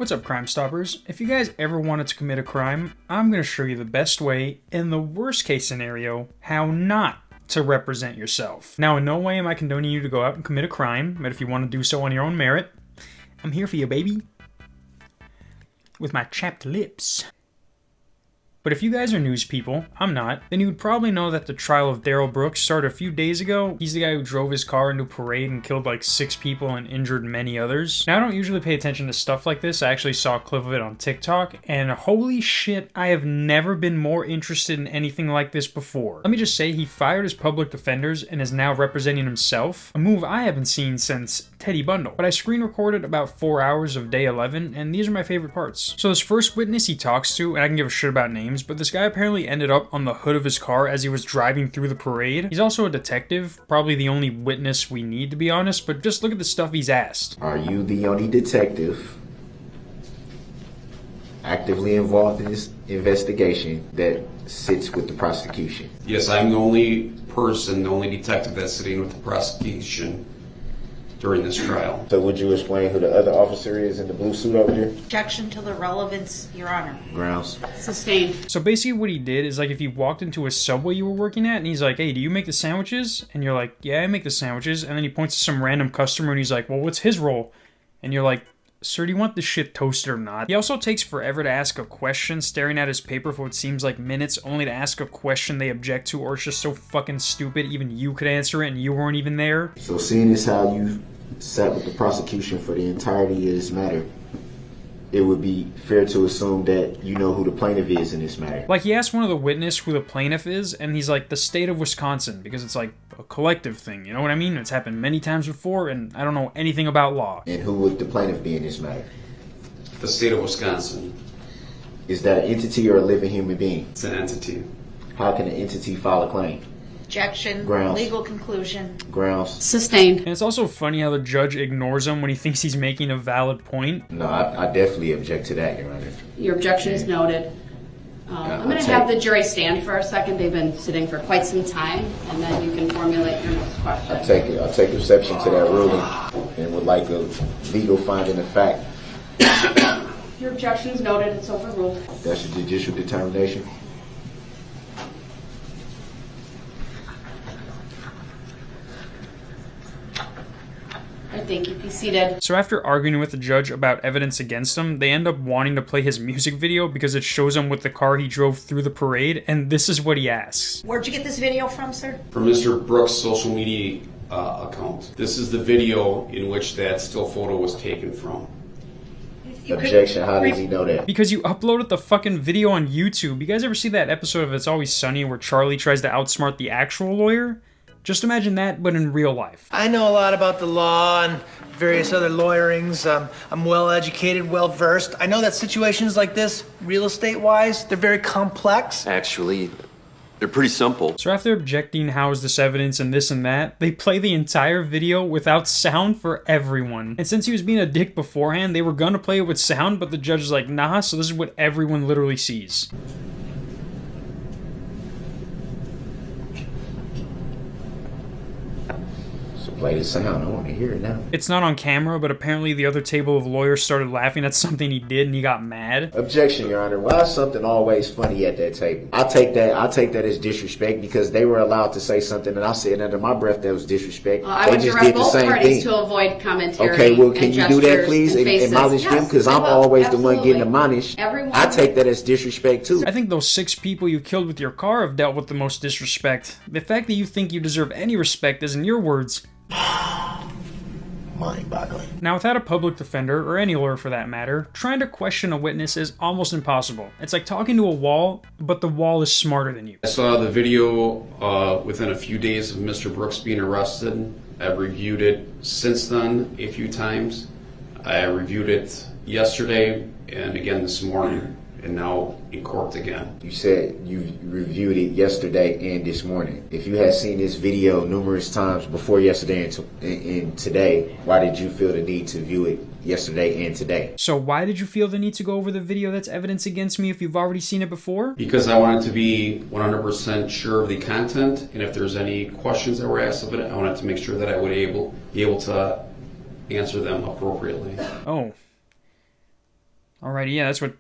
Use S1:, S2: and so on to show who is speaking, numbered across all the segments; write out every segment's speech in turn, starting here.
S1: What's up, Crime Stoppers? If you guys ever wanted to commit a crime, I'm going to show you the best way, in the worst case scenario, how not to represent yourself. Now, in no way am I condoning you to go out and commit a crime, but if you want to do so on your own merit, I'm here for you, baby. With my chapped lips. But if you guys are news people, I'm not, then you would probably know that the trial of Daryl Brooks started a few days ago. He's the guy who drove his car into a parade and killed like 6 people and injured many others. Now, I don't usually pay attention to stuff like this. I actually saw a clip of it on TikTok, and holy shit, I have never been more interested in anything like this before. Let me just say, he fired his public defenders and is now representing himself, a move I haven't seen since Teddy Bundle. But I screen recorded about 4 hours of day 11, and these are my favorite parts. So this first witness he talks to, and I can give a shit about names, but this guy apparently ended up on the hood of his car as he was driving through the parade. He's also a detective, probably the only witness we need to be honest, but just look at the stuff he's asked.
S2: Are you the only detective actively involved in this investigation that sits with the prosecution?
S3: Yes, I'm the only person, the only detective that's sitting with the prosecution during this trial.
S2: So would you explain who the other officer is in the blue suit over there?
S4: Objection to the relevance, Your Honor.
S2: Grounds.
S4: Sustained.
S1: So basically what he did is like if you walked into a Subway you were working at and he's like, hey, do you make the sandwiches? And you're like, yeah, I make the sandwiches. And then he points to some random customer and he's like, well, what's his role? And you're like, sir, do you want this shit toasted or not? He also takes forever to ask a question, staring at his paper for what seems like minutes, only to ask a question they object to, or it's just so fucking stupid even you could answer it and you weren't even there.
S2: So seeing as how you sat with the prosecution for the entirety of this matter, it would be fair to assume that you know who the plaintiff is in this matter.
S1: Like, he asked one of the witnesses who the plaintiff is, and he's like, the state of Wisconsin, because it's like a collective thing, you know what I mean? It's happened many times before, and I don't know anything about law.
S2: And who would the plaintiff be in this matter?
S3: The state of Wisconsin.
S2: Is that an entity or a living human being?
S3: It's an entity.
S2: How can an entity file a claim?
S4: Objection.
S2: Grounds.
S4: Legal conclusion.
S2: Grounds.
S4: Sustained.
S1: And it's also funny how the judge ignores him when he thinks he's making a valid point.
S2: No, I definitely object to that, Your Honor.
S5: Your objection is noted. I'm going to have the jury stand for a second. They've been sitting for quite some time, and then you can formulate your next question.
S2: I'll take exception to that ruling and would like a legal finding of fact.
S5: Your objection is noted. It's overruled.
S2: That's a judicial determination.
S5: I think you be seated.
S1: So after arguing with the judge about evidence against him, they end up wanting to play his music video because it shows him with the car he drove through the parade, and this is what he asks.
S4: Where'd you get this video from, sir?
S3: From Mr. Brooks' social media account. This is the video in which that still photo was taken from.
S2: Objection. How does he know that?
S1: Because you uploaded the fucking video on YouTube. You guys ever see that episode of It's Always Sunny where Charlie tries to outsmart the actual lawyer? Just imagine that, but in real life.
S6: I know a lot about the law and various other lawyerings. I'm well educated, well versed. I know that situations like this, real estate wise, they're very complex.
S7: Actually, they're pretty simple.
S1: So after objecting how is this evidence and this and that, they play the entire video without sound for everyone. And since he was being a dick beforehand, they were gonna play it with sound, but the judge is like, nah, so this is what everyone literally sees.
S2: Play the sound. I want to hear it now.
S1: It's not on camera, but apparently the other table of lawyers started laughing at something he did and he got mad.
S2: Objection, Your Honor. Why is something always funny at that table? I take that as disrespect because they were allowed to say something and I said under my breath that was disrespect.
S5: I would direct both parties to avoid commentary.
S2: Okay, well, can you do that, please? And admonish them? Because I'm always the one getting admonished. I take that as disrespect, too.
S1: I think those 6 people you killed with your car have dealt with the most disrespect. The fact that you think you deserve any respect is, in your words,
S2: mind-boggling.
S1: Now, without a public defender, or any lawyer for that matter, trying to question a witness is almost impossible. It's like talking to a wall, but the wall is smarter than you.
S3: I saw the video within a few days of Mr. Brooks being arrested. I've reviewed it since then a few times. I reviewed it yesterday and again this morning, and now in court again.
S2: You said you reviewed it yesterday and this morning. If you had seen this video numerous times before yesterday and today, why did you feel the need to view it yesterday and today?
S1: So why did you feel the need to go over the video that's evidence against me if you've already seen it before?
S3: Because I wanted to be 100% sure of the content, and if there's any questions that were asked of it, I wanted to make sure that I would be able to answer them appropriately.
S1: Oh. Alrighty, yeah, that's what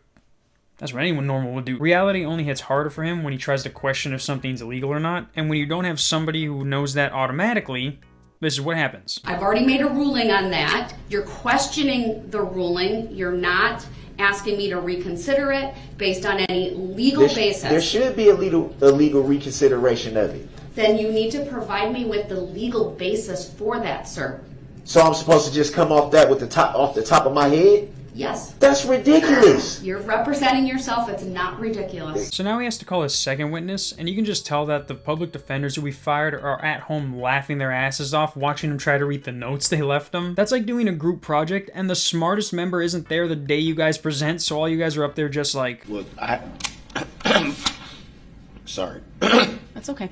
S1: anyone normal would do. Reality only hits harder for him when he tries to question if something's illegal or not, and when you don't have somebody who knows that automatically, this is what happens.
S5: I've already made a ruling on that. You're questioning the ruling. You're not asking me to reconsider it based on any legal basis.
S2: There should be a legal reconsideration of it.
S5: Then you need to provide me with the legal basis for that, sir.
S2: So I'm supposed to just come off that with off the top of my head?
S5: Yes.
S2: That's ridiculous.
S5: You're representing yourself. It's not ridiculous.
S1: So now he has to call his second witness, and you can just tell that the public defenders who we fired are at home laughing their asses off watching him try to read the notes they left him. That's like doing a group project, and the smartest member isn't there the day you guys present, so all you guys are up there just like...
S2: Look, sorry.
S5: That's okay.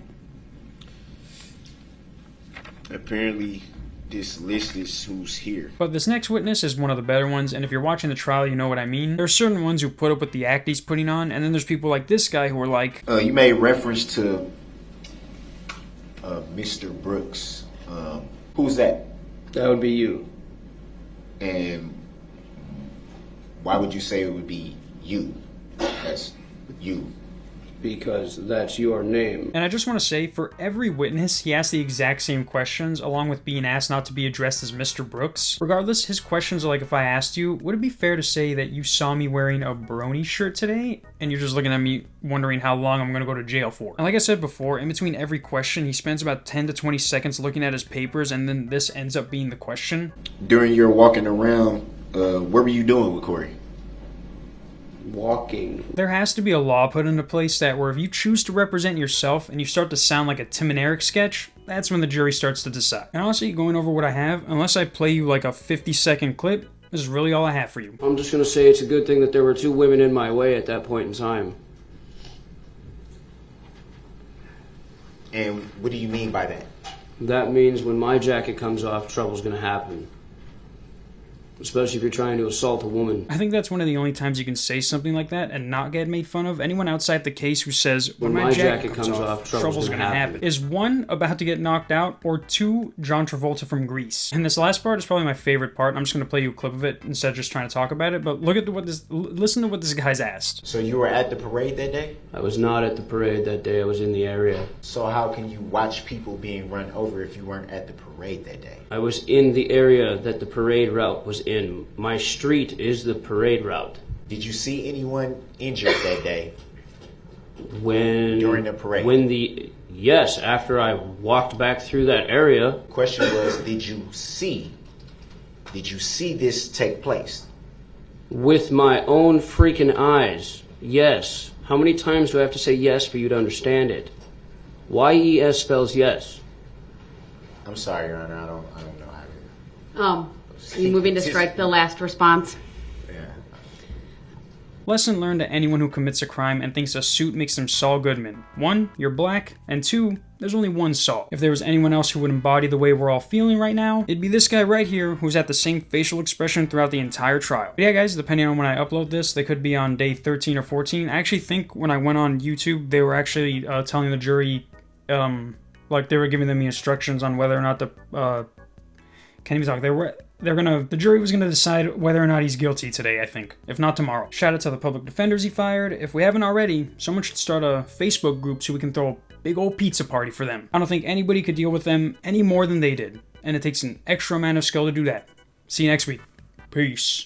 S2: Apparently, this list is who's here.
S1: But this next witness is one of the better ones, and if you're watching the trial, you know what I mean. There are certain ones who put up with the act he's putting on, and then there's people like this guy who are like...
S2: You made reference to Mr. Brooks. Who's that?
S8: That would be you.
S2: And why would you say it would be you? That's you.
S8: Because that's your name.
S1: And I just want to say, for every witness, he asked the exact same questions, along with being asked not to be addressed as Mr. Brooks. Regardless, his questions are like, if I asked you, would it be fair to say that you saw me wearing a brony shirt today? And you're just looking at me wondering how long I'm going to go to jail for. And like I said before, in between every question, he spends about 10 to 20 seconds looking at his papers, and then this ends up being the question.
S2: During your walking around, what were you doing with Corey?
S8: Walking.
S1: There has to be a law put into place that where if you choose to represent yourself and you start to sound like a Tim and Eric sketch, that's when the jury starts to decide. And honestly, going over what I have, unless I play you like a 50-second clip, this is really all I have for you.
S8: I'm just going to say it's a good thing that there were two women in my way at that point in time.
S2: And what do you mean by that?
S8: That means when my jacket comes off, trouble's going to happen. Especially if you're trying to assault a woman.
S1: I think that's one of the only times you can say something like that and not get made fun of. Anyone outside the case who says, when my jacket comes off, trouble's gonna happen, is one, about to get knocked out, or two, John Travolta from Grease. And this last part is probably my favorite part. I'm just gonna play you a clip of it instead of just trying to talk about it, but listen to what this guy's asked.
S2: So you were at the parade that day?
S8: I was not at the parade that day. I was in the area.
S2: So how can you watch people being run over if you weren't at the parade that day?
S8: I was in the area that the parade route was in. My street is the parade route.
S2: Did you see anyone injured that day?
S8: During
S2: the parade?
S8: Yes, after I walked back through that area.
S2: Question was, did you see this take place?
S8: With my own freaking eyes, yes. How many times do I have to say yes for you to understand it? Y-E-S spells yes.
S2: I'm sorry, Your Honor, I don't know how to...
S5: Are you moving to strike the last response?
S2: Yeah.
S1: Lesson learned to anyone who commits a crime and thinks a suit makes them Saul Goodman. 1, you're black, and 2, there's only one Saul. If there was anyone else who would embody the way we're all feeling right now, it'd be this guy right here who's at the same facial expression throughout the entire trial. But yeah, guys, depending on when I upload this, they could be on day 13 or 14. I actually think when I went on YouTube, they were actually telling the jury, like they were giving them the instructions on whether or not the, can't even talk, the jury was gonna decide whether or not he's guilty today, I think. If not tomorrow. Shout out to the public defenders he fired. If we haven't already, someone should start a Facebook group so we can throw a big old pizza party for them. I don't think anybody could deal with them any more than they did. And it takes an extra amount of skill to do that. See you next week. Peace.